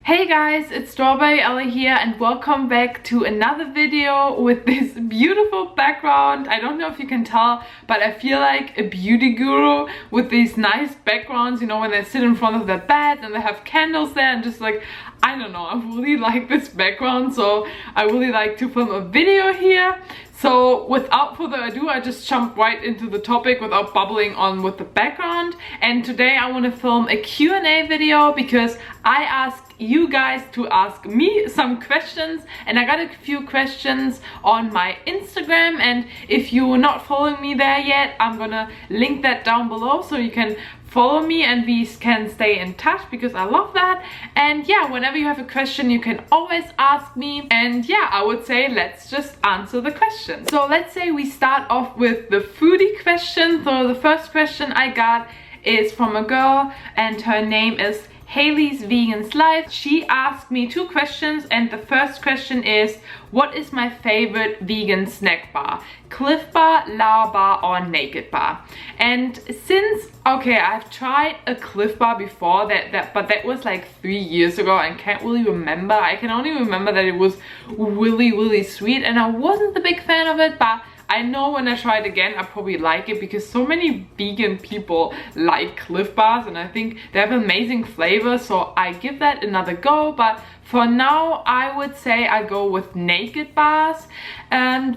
Hey guys, it's Strawberry Elli here and welcome back to another video with this beautiful background. I don't know if you can tell, but I feel like a beauty guru with these nice backgrounds, you know, when they sit in front of their bed and they have candles there and just like, I don't know, I really like this background, so I really like to film a video here. So without further ado, I just jump right into the topic without bubbling on with the background. And today I want to film a Q&A video because I asked you guys to ask me some questions, and I got a few questions on my Instagram, and if you're not following me there yet, I'm gonna link that down below so you can follow me and we can stay in touch because I love that. And yeah, whenever you have a question you can always ask me, and yeah, I would say let's just answer the question. So let's say we start off with the foodie question. So the first question I got is from a girl and her name is Haley's Vegan's Life. She asked me two questions, and the first question is, what is my favorite vegan snack bar? Cliff Bar, La Bar or Naked Bar? And since, okay, I've tried a Cliff Bar before, but that was like 3 years ago and can't really remember. I can only remember that it was really sweet and I wasn't a big fan of it, but I know when I try it again, I probably like it because so many vegan people like Cliff Bars and I think they have amazing flavor, so I give that another go. But for now, I would say I go with Naked Bars,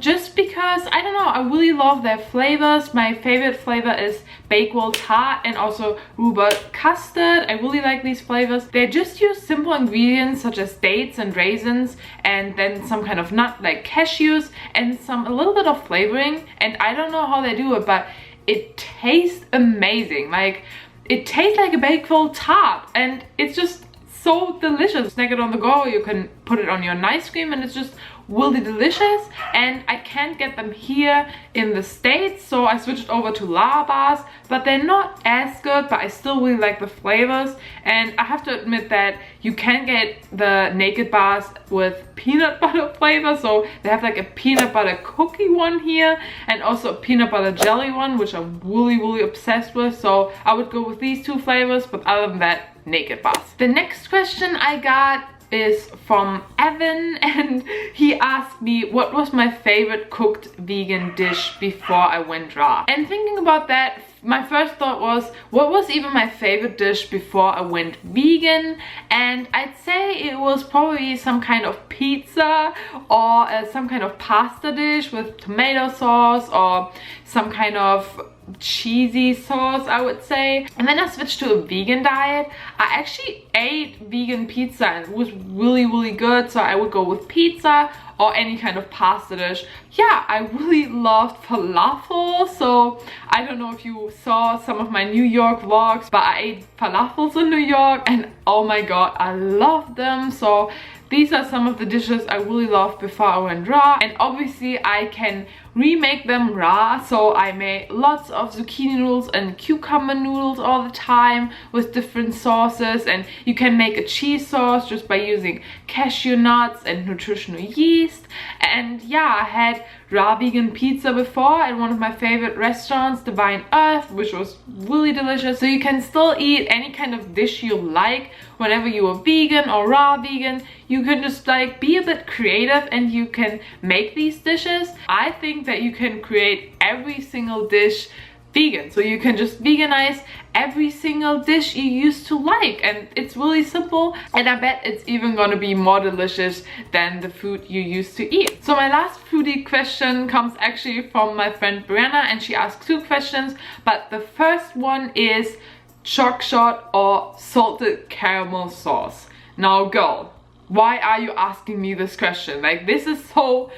just because, I don't know, I really love their flavors. My favorite flavor is Bakewell Tart and also Rhubarb Custard. I really like these flavors. They just use simple ingredients such as dates and raisins and then some kind of nut like cashews and a little bit of flavoring, and I don't know how they do it, but it tastes amazing. Like, it tastes like a Bakewell Tart and it's just so delicious. Snack it on the go, you can put it on your ice cream and it's just really delicious. And I can't get them here in the States, so I switched over to La Bars, but they're not as good, but I still really like the flavors. And I have to admit that you can get the Naked Bars with peanut butter flavor, so they have like a peanut butter cookie one here and also a peanut butter jelly one, which I'm really obsessed with, so I would go with these two flavors, but other than that, Naked Bars. The next question I got is from Evan, and he asked me what was my favorite cooked vegan dish before I went raw. And thinking about that, my first thought was, what was even my favorite dish before I went vegan? And I'd say it was probably some kind of pizza or some kind of pasta dish with tomato sauce or some kind of cheesy sauce, I would say. And then I switched to a vegan diet. I actually ate vegan pizza and it was really good, so I would go with pizza or any kind of pasta dish. Yeah, I really loved falafel, so I don't know if you saw some of my New York vlogs, but I ate falafels in New York and oh my god, I loved them. So these are some of the dishes I really loved before I went raw, and obviously I can remake them raw. So I made lots of zucchini noodles and cucumber noodles all the time with different sauces, and you can make a cheese sauce just by using cashew nuts and nutritional yeast. And yeah, I had raw vegan pizza before at one of my favorite restaurants, Divine Earth, which was really delicious. So you can still eat any kind of dish you like whenever you are vegan or raw vegan. You can just like be a bit creative and you can make these dishes. I think that you can create every single dish vegan, so you can just veganize every single dish you used to like, and it's really simple, and I bet it's even gonna be more delicious than the food you used to eat. So my last foodie question comes actually from my friend Brianna, and she asked two questions, but the first one is Choc shot or salted caramel sauce. Now girl, why are you asking me this question? Like, this is so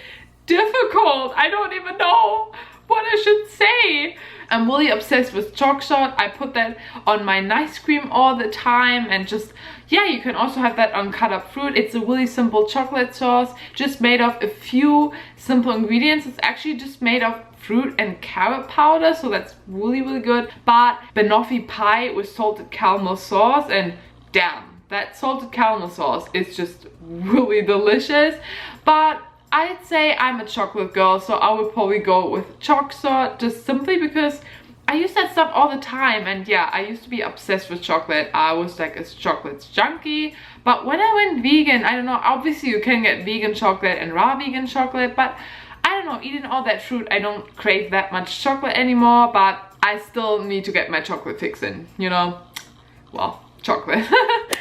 difficult. I don't even know what I should say. I'm really obsessed with Choc shot. I put that on my ice cream all the time, and just, yeah, you can also have that on cut up fruit. It's a really simple chocolate sauce, just made of a few simple ingredients. It's actually just made of fruit and carrot powder, so that's really good. But banoffee pie with salted caramel sauce, and damn, that salted caramel sauce is just really delicious. But I'd say I'm a chocolate girl, so I would probably go with Choc shot, just simply because I I use that stuff all the time. And yeah, I used to be obsessed with chocolate. I was like a chocolate junkie. But when I went vegan, I don't know, obviously you can get vegan chocolate and raw vegan chocolate, but I don't know, eating all that fruit, I don't crave that much chocolate anymore, but I still need to get my chocolate fix in, you know? Well, chocolate.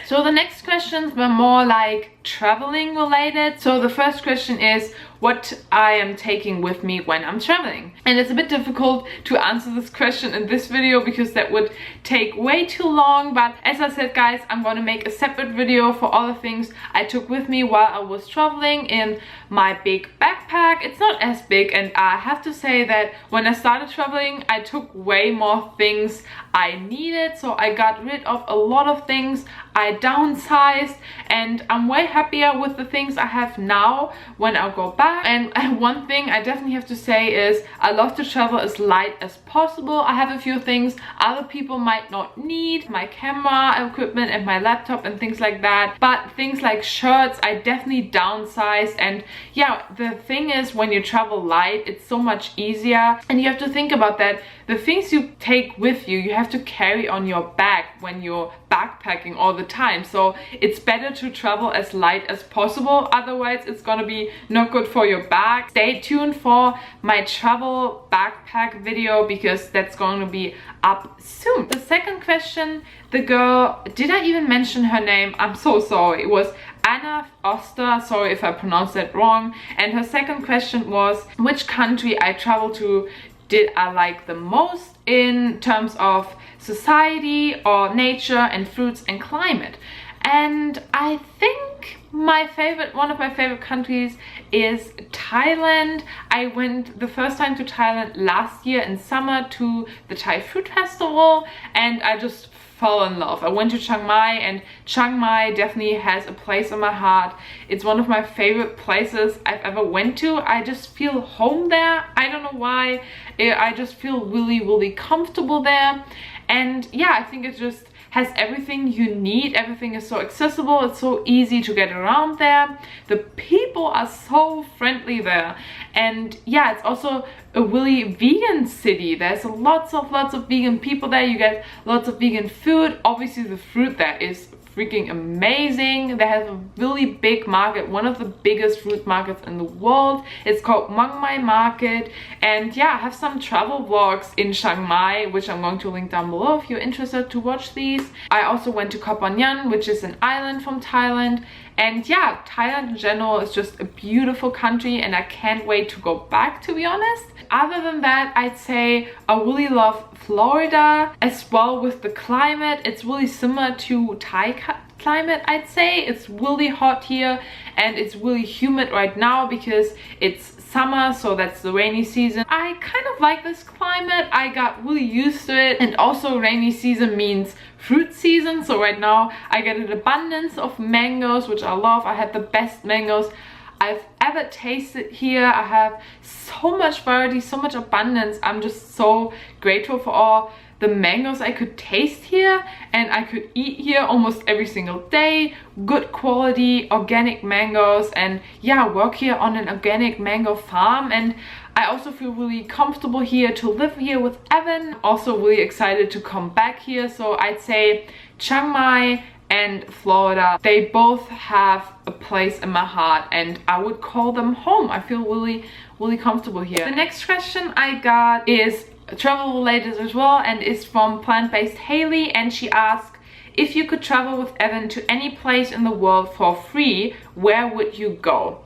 So the next questions were more like traveling related. So the first question is what I am taking with me when I'm traveling. And it's a bit difficult to answer this question in this video because that would take way too long. But as I said, guys, I'm gonna make a separate video for all the things I took with me while I was traveling in my big backpack. It's not as big, and I have to say that when I started traveling, I took way more things I needed. So I got rid of a lot of things. I downsized, and I'm way happier with the things I have now when I go back. And one thing I definitely have to say is I love to travel as light as possible. I have a few things other people might not need, my camera equipment and my laptop and things like that, but things like shirts I definitely downsized. And yeah, the thing is, when you travel light, it's so much easier, and you have to think about that. The things you take with you, you have to carry on your back when you're backpacking all the time. So it's better to travel as light as possible, otherwise it's gonna be not good for your back. Stay tuned for my travel backpack video because that's going to be up soon. The second question, the girl, did I even mention her name? I'm so sorry. It was Anna Oster, sorry if I pronounced that wrong. And her second question was which country I traveled to did I like the most in terms of society or nature and fruits and climate. And I think one of my favorite countries is Thailand. I went the first time to Thailand last year in summer to the Thai Fruit Festival, and I just fell in love. I went to Chiang Mai, and Chiang Mai definitely has a place in my heart. It's one of my favorite places I've ever went to. I just feel home there. I don't know why. I just feel really comfortable there. And yeah, I think it just has everything you need. Everything is so accessible. It's so easy to get around there. The people are so friendly there. And yeah, it's also a really vegan city. There's lots of vegan people there. You get lots of vegan food. Obviously the fruit there is freaking amazing. They have a really big market, one of the biggest fruit markets in the world. It's called Chiang Mai Market. And yeah, I have some travel vlogs in Chiang Mai, which I'm going to link down below if you're interested to watch these. I also went to Koh Phangan, which is an island from Thailand. And yeah, Thailand in general is just a beautiful country, and I can't wait to go back, to be honest. Other than that, I'd say I really love Florida as well with the climate. It's really similar to Thai climate, I'd say. It's really hot here, and it's really humid right now because it's summer, so that's the rainy season. I kind of like this climate. I got really used to it. And also rainy season means fruit season, so right now I get an abundance of mangoes, which I love. I had the best mangoes I've ever tasted here. I have so much variety, so much abundance. I'm just so grateful for all the mangoes I could taste here, and I could eat here almost every single day. Good quality organic mangoes, and yeah, work here on an organic mango farm. And I also feel really comfortable here to live here with Evan. Also really excited to come back here. So I'd say Chiang Mai and Florida, they both have a place in my heart, and I would call them home. I feel really comfortable here. The next question I got is travel related as well, and is from Plant-Based Haley, and she asked, if you could travel with Evan to any place in the world for free, where would you go?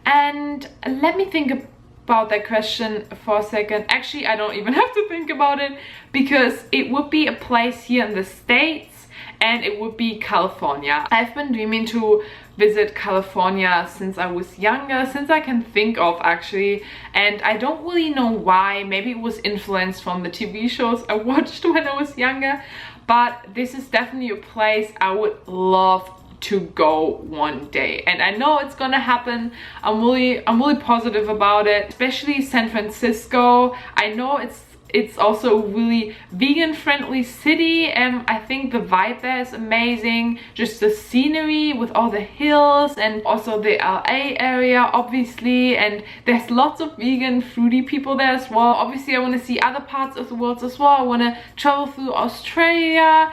And let me think about that question for a second. Actually, I don't even have to think about it, because it would be a place here in the States, and it would be California. I've been dreaming to visit California since I was younger, since I can think of actually, and I don't really know why. Maybe it was influenced from the TV shows I watched when I was younger, but this is definitely a place I would love to go one day, and I know it's gonna happen. I'm really positive about it, especially San Francisco. I know it's it's also a really vegan friendly city, and I think the vibe there is amazing. Just the scenery with all the hills, and also the LA area obviously, and there's lots of vegan foodie people there as well. Obviously I want to see other parts of the world as well. I want to travel through Australia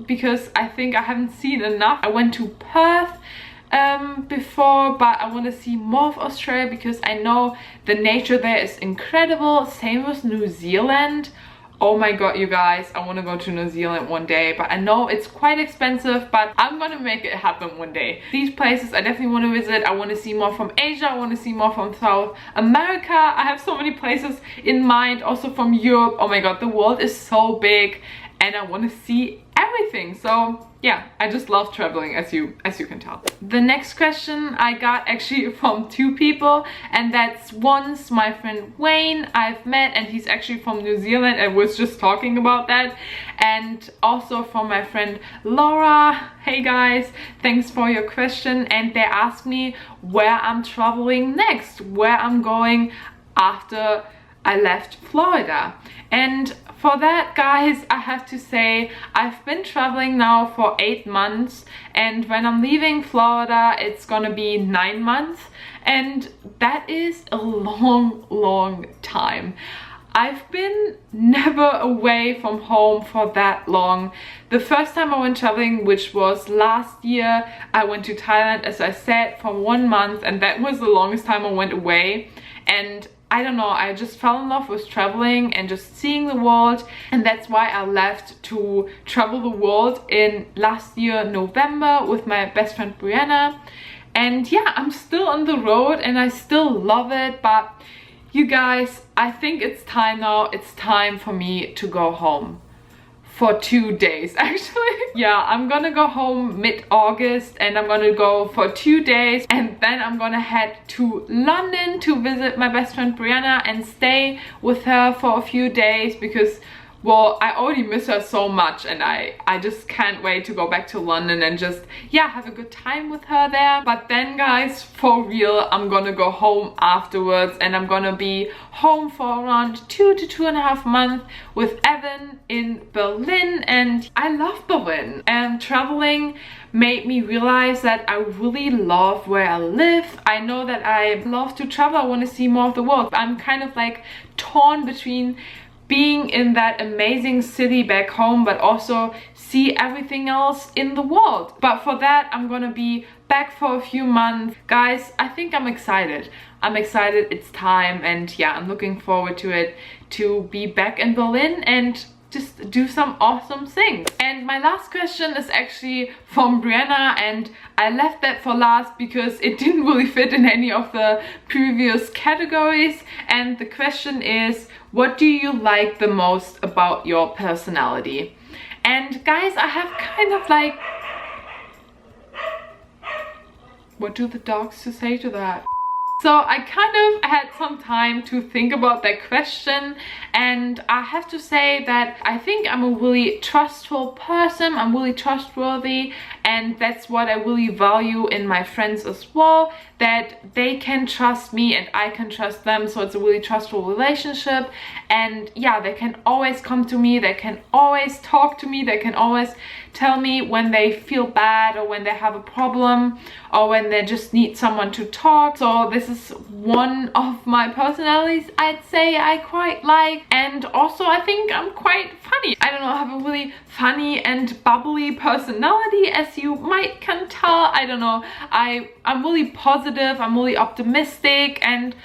because I think I haven't seen enough. I went to Perth before, but I want to see more of Australia because I know the nature there is incredible. Same with New Zealand. Oh my god, you guys, I want to go to New Zealand one day, but I know it's quite expensive, but I'm gonna make it happen one day. These places I definitely want to visit. I want to see more from Asia, I want to see more from South America. I have so many places in mind, also from Europe. Oh my god, the world is so big and I want to see everything. So yeah, I just love traveling, as you can tell. The next question I got actually from two people, and that's once my friend Wayne I've met, and he's actually from New Zealand and was just talking about that, and also from my friend Laura. Hey guys, thanks for your question. And they asked me where I'm traveling next, where I'm going after I left Florida. And for that, guys, I have to say I've been traveling now for 8 months, and when I'm leaving Florida it's gonna be 9 months, and that is a long time. I've been never away from home for that long. The first time I went traveling, which was last year, I went to Thailand, as I said, for 1 month, and that was the longest time I went away. And I don't know, I just fell in love with traveling and just seeing the world, and that's why I left to travel the world in last year November with my best friend Brianna. And yeah, I'm still on the road and I still love it, but you guys, I think it's time now. It's time for me to go home. For 2 days actually. Yeah, I'm gonna go home mid-August and I'm gonna go for 2 days, and then I'm gonna head to London to visit my best friend Brianna and stay with her for a few days because, well, I already miss her so much, and I just can't wait to go back to London and just, yeah, have a good time with her there. But then, guys, for real, I'm gonna go home afterwards, and I'm gonna be home for around 2 to 2.5 months with Evan in Berlin, and I love Berlin. And traveling made me realize that I really love where I live. I know that I love to travel, I want to see more of the world. I'm kind of like torn between being in that amazing city back home, but also see everything else in the world. But for that, I'm gonna be back for a few months. Guys, I think I'm excited. I'm excited, it's time, and yeah, I'm looking forward to it, to be back in Berlin and just do some awesome things. And my last question is actually from Brianna, and I left that for last because it didn't really fit in any of the previous categories. And the question is, what do you like the most about your personality? And guys, I have kind of like, what do the dogs to say to that? So I kind of had some time to think about that question, and I have to say that I think I'm a really trustful person. I'm really trustworthy, and that's what I really value in my friends as well, that they can trust me and I can trust them. So it's a really trustful relationship, and yeah, they can always come to me, they can always talk to me, they can always tell me when they feel bad or when they have a problem or when they just need someone to talk. So this is one of my personalities I'd say I quite like. And also I think I'm quite funny. I don't know, I have a really funny and bubbly personality, as you might can tell. I don't know, I'm really positive, I'm really optimistic, and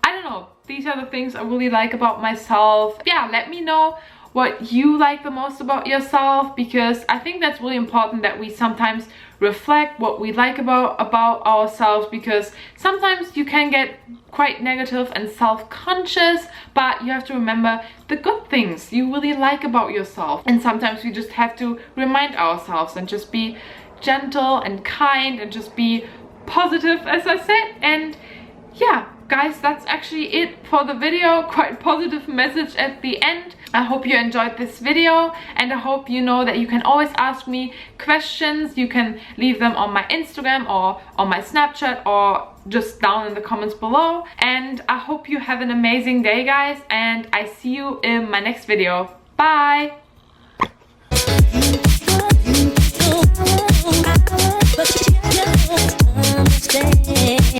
I don't know, these are the things I really like about myself. Yeah, let me know what you like the most about yourself, because I think that's really important that we sometimes reflect what we like about ourselves, because sometimes you can get quite negative and self-conscious, but you have to remember the good things you really like about yourself. And sometimes we just have to remind ourselves and just be gentle and kind and just be positive, as I said. And yeah, guys, that's actually it for the video. Quite positive message at the end. I hope you enjoyed this video, and I hope you know that you can always ask me questions. You can leave them on my Instagram or on my Snapchat or just down in the comments below. And I hope you have an amazing day, guys, and I see you in my next video. Bye!